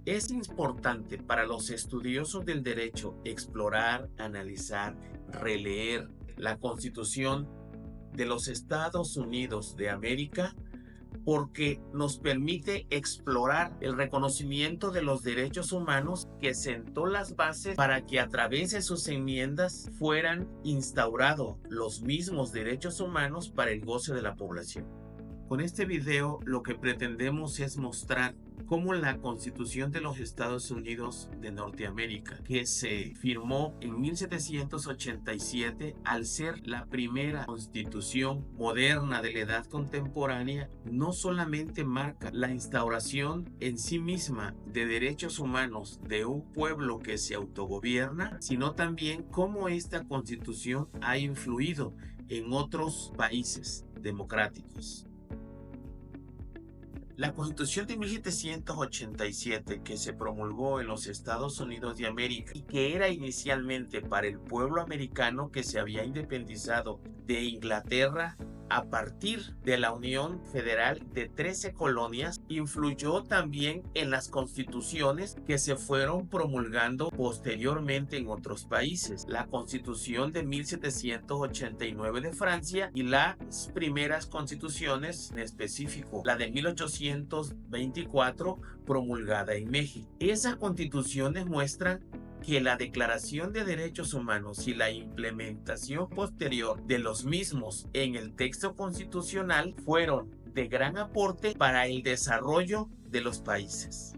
Es importante para los estudiosos del derecho explorar, analizar, releer la Constitución de los Estados Unidos de América porque nos permite explorar el reconocimiento de los derechos humanos que sentó las bases para que a través de sus enmiendas fueran instaurados los mismos derechos humanos para el goce de la población. Con este video lo que pretendemos es mostrar cómo la Constitución de los Estados Unidos de Norteamérica, que se firmó en 1787, al ser la primera constitución moderna de la edad contemporánea, no solamente marca la instauración en sí misma de derechos humanos de un pueblo que se autogobierna, sino también cómo esta Constitución ha influido en otros países democráticos. La Constitución de 1787, que se promulgó en los Estados Unidos de América y que era inicialmente para el pueblo americano que se había independizado de Inglaterra a partir de la Unión Federal de 13 colonias, influyó también en las constituciones que se fueron promulgando posteriormente en otros países. La Constitución de 1789 de Francia y las primeras constituciones, en específico la de 1824 promulgada en México. Esas constituciones muestran que la Declaración de Derechos Humanos y la implementación posterior de los mismos en el texto constitucional fueron de gran aporte para el desarrollo de los países.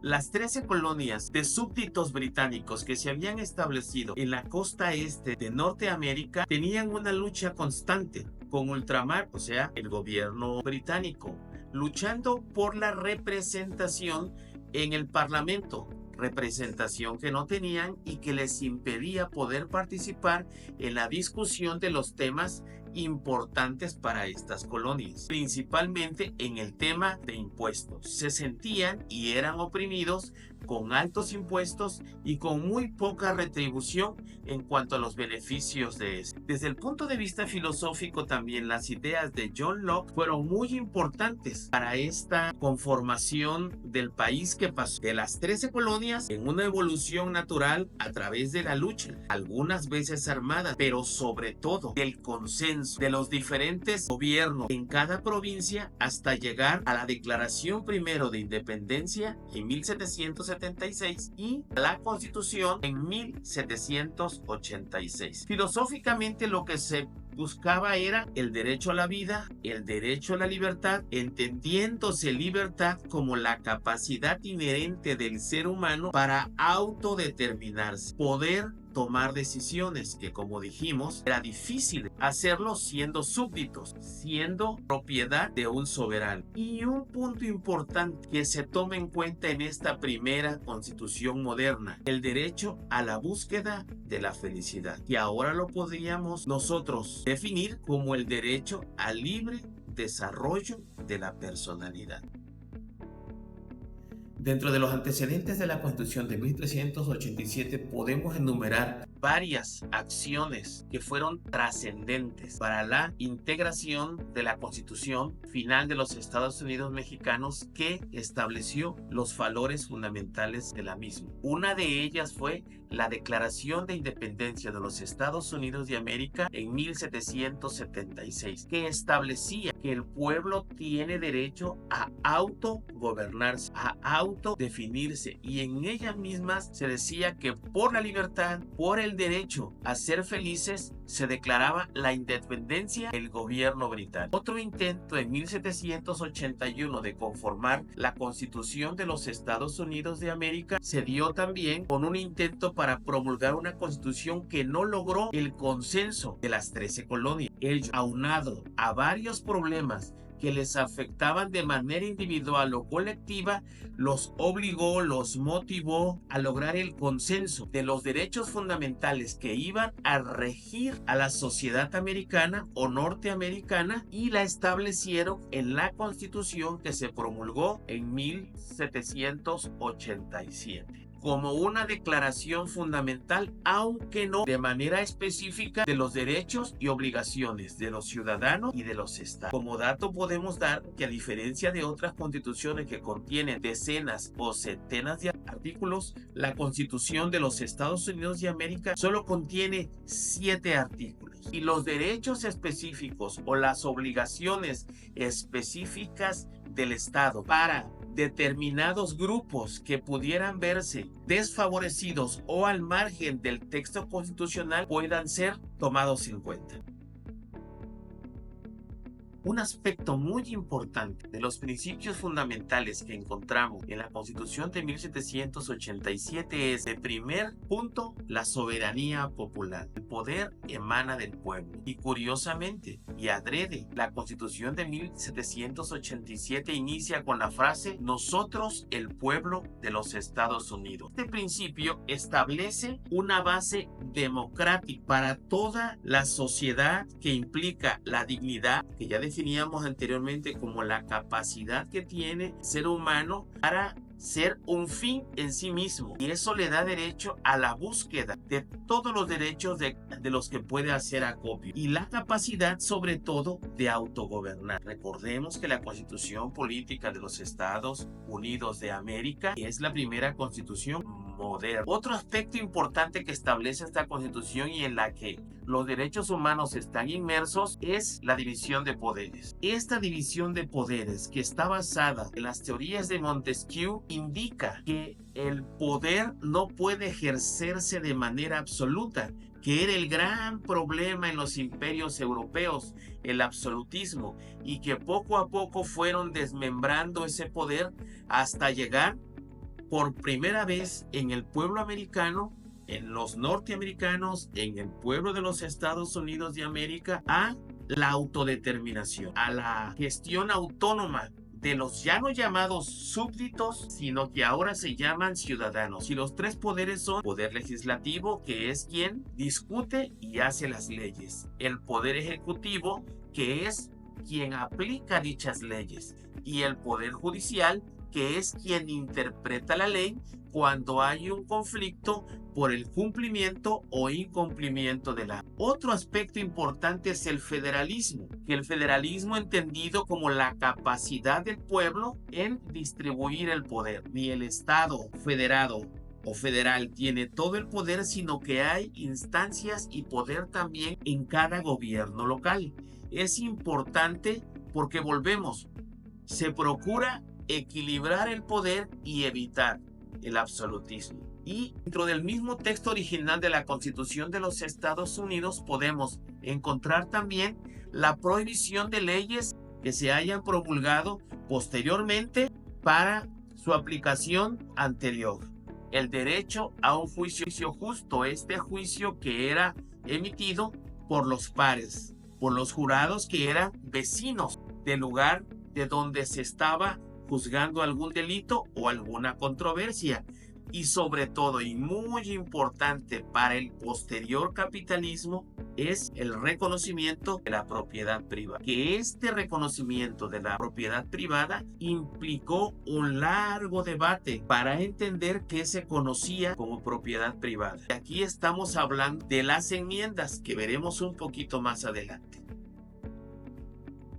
Las 13 colonias de súbditos británicos que se habían establecido en la costa este de Norteamérica tenían una lucha constante con ultramar, o sea, el gobierno británico, luchando por la representación en el Parlamento, representación que no tenían y que les impedía poder participar en la discusión de los temas importantes para estas colonias, principalmente en el tema de impuestos. Se sentían y eran oprimidos con altos impuestos y con muy poca retribución en cuanto a los beneficios de esto. Desde el punto de vista filosófico también las ideas de John Locke fueron muy importantes para esta conformación del país que pasó de las 13 colonias en una evolución natural a través de la lucha, algunas veces armada, pero sobre todo del consenso de los diferentes gobiernos en cada provincia hasta llegar a la Declaración primero de Independencia en 1776 y la Constitución en 1786. Filosóficamente lo que se buscaba era el derecho a la vida, el derecho a la libertad, entendiéndose libertad como la capacidad inherente del ser humano para autodeterminarse, poder tomar decisiones que, como dijimos, era difícil hacerlo siendo súbditos, siendo propiedad de un soberano. Y un punto importante que se toma en cuenta en esta primera constitución moderna, el derecho a la búsqueda de la felicidad, que ahora lo podríamos nosotros definir como el derecho al libre desarrollo de la personalidad. Dentro de los antecedentes de la Constitución de 1387 podemos enumerar varias acciones que fueron trascendentes para la integración de la Constitución final de los Estados Unidos mexicanos, que estableció los valores fundamentales de la misma. Una de ellas fue la Declaración de Independencia de los Estados Unidos de América en 1776, que establecía que el pueblo tiene derecho a autogobernarse, a autodefinirse, y en ellas mismas se decía que por la libertad, por el derecho a ser felices, se declaraba la independencia del gobierno británico. Otro intento en 1781 de conformar la Constitución de los Estados Unidos de América se dio también con un intento para promulgar una constitución que no logró el consenso de las 13 colonias. Ello, aunado a varios problemas que les afectaban de manera individual o colectiva, los obligó, los motivó a lograr el consenso de los derechos fundamentales que iban a regir a la sociedad americana o norteamericana, y la establecieron en la Constitución que se promulgó en 1787. como una declaración fundamental, aunque no de manera específica, de los derechos y obligaciones de los ciudadanos y de los estados. Como dato podemos dar que, a diferencia de otras constituciones que contienen decenas o centenas de artículos, la Constitución de los Estados Unidos de América solo contiene 7 artículos. Y los derechos específicos o las obligaciones específicas del Estado para determinados grupos que pudieran verse desfavorecidos o al margen del texto constitucional puedan ser tomados en cuenta. Un aspecto muy importante de los principios fundamentales que encontramos en la Constitución de 1787 es, de primer punto, la soberanía popular. El poder emana del pueblo. Y curiosamente, y adrede, la Constitución de 1787 inicia con la frase "nosotros, el pueblo de los Estados Unidos". Este principio establece una base democrática para toda la sociedad, que implica la dignidad, que ya definíamos anteriormente como la capacidad que tiene el ser humano para ser un fin en sí mismo, y eso le da derecho a la búsqueda de todos los derechos de los que puede hacer acopio, y la capacidad sobre todo de autogobernar. Recordemos que la Constitución Política de los Estados Unidos de América es la primera constitución moderna. Otro aspecto importante que establece esta Constitución y en la que los derechos humanos están inmersos es la división de poderes. Esta división de poderes, que está basada en las teorías de Montesquieu, indica que el poder no puede ejercerse de manera absoluta, que era el gran problema en los imperios europeos, el absolutismo, y que poco a poco fueron desmembrando ese poder hasta llegar por primera vez en el pueblo americano, en los norteamericanos, en el pueblo de los Estados Unidos de América, a la autodeterminación, a la gestión autónoma de los ya no llamados súbditos, sino que ahora se llaman ciudadanos. Y los 3 poderes son: poder legislativo, que es quien discute y hace las leyes; el poder ejecutivo, que es quien aplica dichas leyes; y el poder judicial, que es quien interpreta la ley cuando hay un conflicto por el cumplimiento o incumplimiento de la. Otro aspecto importante es el federalismo, que el federalismo entendido como la capacidad del pueblo en distribuir el poder. Ni el Estado federado o federal tiene todo el poder, sino que hay instancias y poder también en cada gobierno local. Es importante porque volvemos, se procura equilibrar el poder y evitar el absolutismo. Y dentro del mismo texto original de la Constitución de los Estados Unidos podemos encontrar también la prohibición de leyes que se hayan promulgado posteriormente para su aplicación anterior. El derecho a un juicio justo, este juicio que era emitido por los pares, por los jurados que eran vecinos del lugar de donde se estaba juzgando algún delito o alguna controversia. Y sobre todo, y muy importante para el posterior capitalismo, es el reconocimiento de la propiedad privada. Que este reconocimiento de la propiedad privada implicó un largo debate para entender qué se conocía como propiedad privada. Y aquí estamos hablando de las enmiendas, que veremos un poquito más adelante.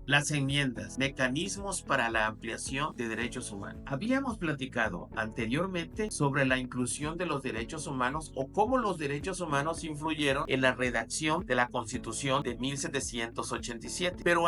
Las enmiendas, mecanismos para la ampliación de derechos humanos. Habíamos platicado anteriormente sobre la inclusión de los derechos humanos o cómo los derechos humanos influyeron en la redacción de la Constitución de 1787. Pero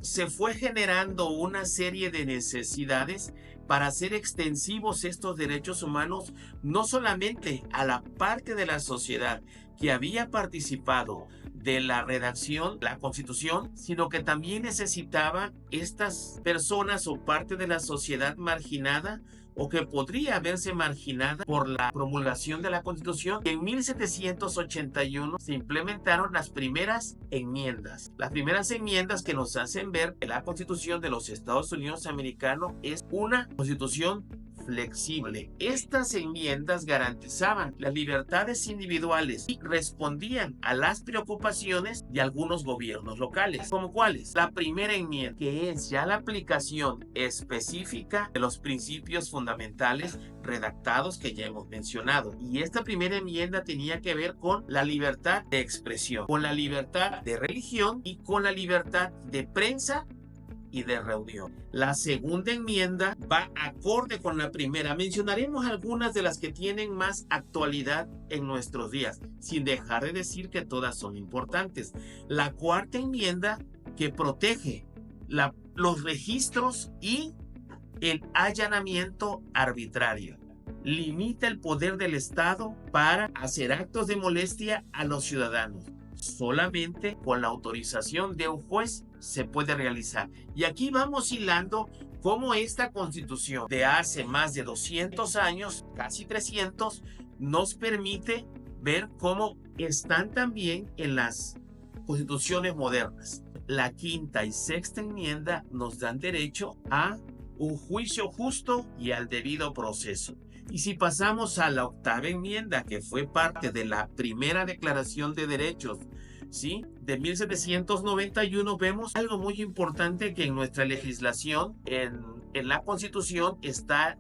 se fue generando una serie de necesidades para hacer extensivos estos derechos humanos, no solamente a la parte de la sociedad que había participado de la redacción de la Constitución, sino que también necesitaban estas personas o parte de la sociedad marginada o que podría haberse marginada por la promulgación de la Constitución. En 1781 se implementaron las primeras enmiendas. Las primeras enmiendas que nos hacen ver que la Constitución de los Estados Unidos americanos es una Constitución flexible. Estas enmiendas garantizaban las libertades individuales y respondían a las preocupaciones de algunos gobiernos locales. ¿Como cuáles? La primera enmienda, que es ya la aplicación específica de los principios fundamentales redactados que ya hemos mencionado. Y esta primera enmienda tenía que ver con la libertad de expresión, con la libertad de religión y con la libertad de prensa y de reunión. La segunda enmienda va acorde con la primera. Mencionaremos algunas de las que tienen más actualidad en nuestros días, sin dejar de decir que todas son importantes. La cuarta enmienda, que protege los registros y el allanamiento arbitrario. Limita el poder del Estado para hacer actos de molestia a los ciudadanos. Solamente con la autorización de un juez se puede realizar. Y aquí vamos hilando cómo esta Constitución de hace más de 200 años, casi 300, nos permite ver cómo están también en las constituciones modernas. La quinta y sexta enmienda nos dan derecho a un juicio justo y al debido proceso. Y si pasamos a la octava enmienda, que fue parte de la primera Declaración de Derechos, ¿sí?, de 1791, vemos algo muy importante que en nuestra legislación, en la Constitución, está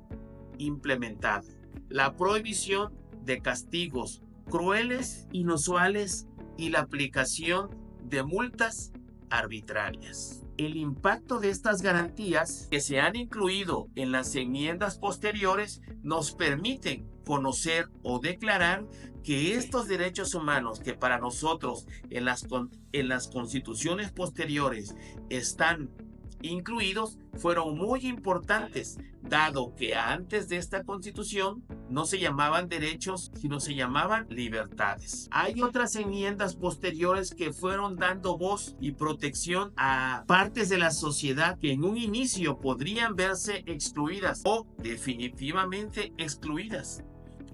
implementado: la prohibición de castigos crueles, inusuales y la aplicación de multas arbitrarias. El impacto de estas garantías que se han incluido en las enmiendas posteriores nos permiten conocer o declarar que estos derechos humanos, que para nosotros en las constituciones posteriores están incluidos, fueron muy importantes, dado que antes de esta Constitución no se llamaban derechos, sino se llamaban libertades. Hay otras enmiendas posteriores que fueron dando voz y protección a partes de la sociedad que en un inicio podrían verse excluidas o definitivamente excluidas,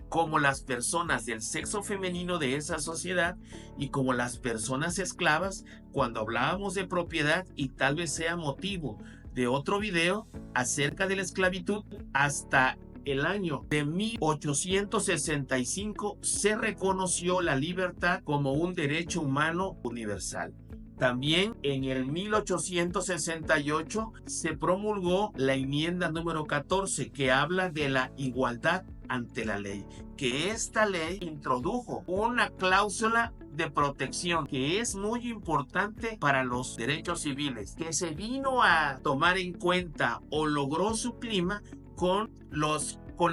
como las personas del sexo femenino de esa sociedad y como las personas esclavas, cuando hablábamos de propiedad, y tal vez sea motivo de otro video acerca de la esclavitud. Hasta el año de 1865 se reconoció la libertad como un derecho humano universal. También en el 1868 se promulgó la enmienda número 14, que habla de la igualdad ante la ley, que esta ley introdujo una cláusula de protección que es muy importante para los derechos civiles, que se vino a tomar en cuenta o logró su clima con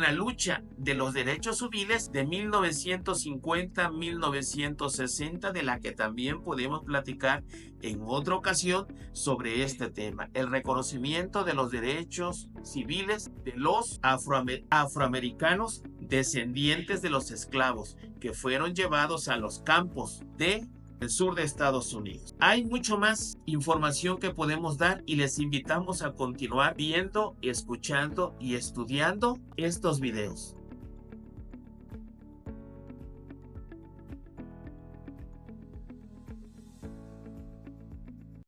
la lucha de los derechos civiles de 1950-1960, de la que también podemos platicar en otra ocasión sobre este tema: el reconocimiento de los derechos civiles de los afroamericanos descendientes de los esclavos que fueron llevados a los campos del sur de Estados Unidos. Hay mucho más información que podemos dar y les invitamos a continuar viendo, escuchando y estudiando estos videos.